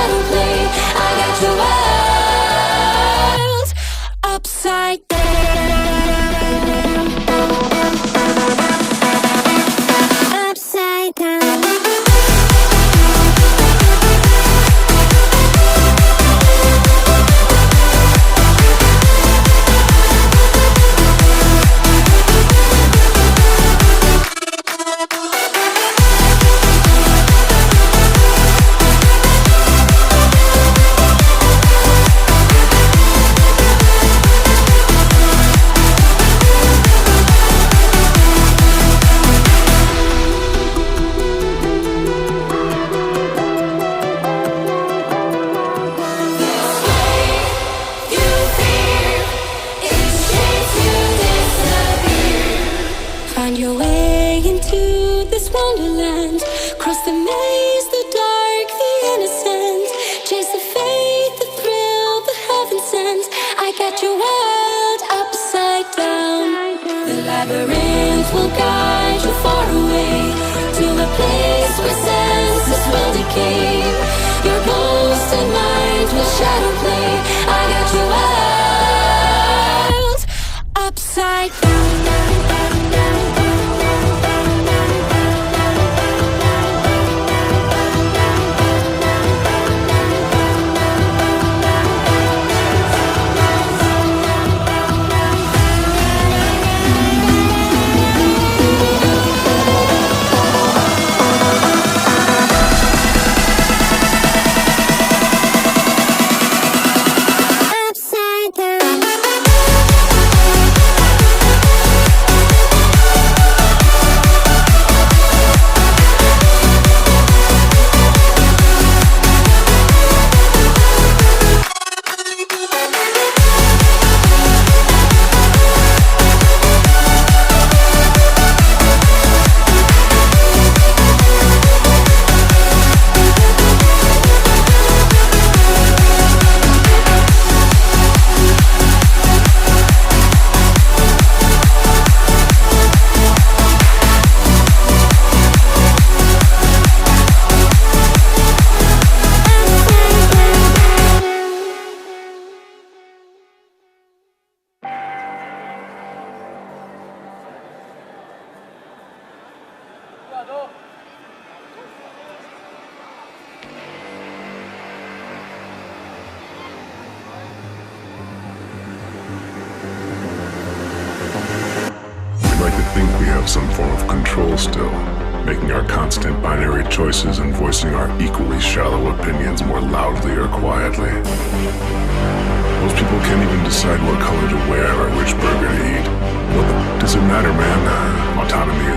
shadow play. I got your world upside down. Upside down. Find your way into this wonderland. Cross the maze, the dark, the innocent. Chase the faith, the thrill, the heaven sent. I got your world upside down. The labyrinth will guide you far away to the place where senses will decay. Your ghost and mind will shadow play. I got your world upside down. Some form of control still, making our constant binary choices and voicing our equally shallow opinions more loudly or quietly. Most people can't even decide what color to wear or which burger to eat. What the does it matter, man? Autonomy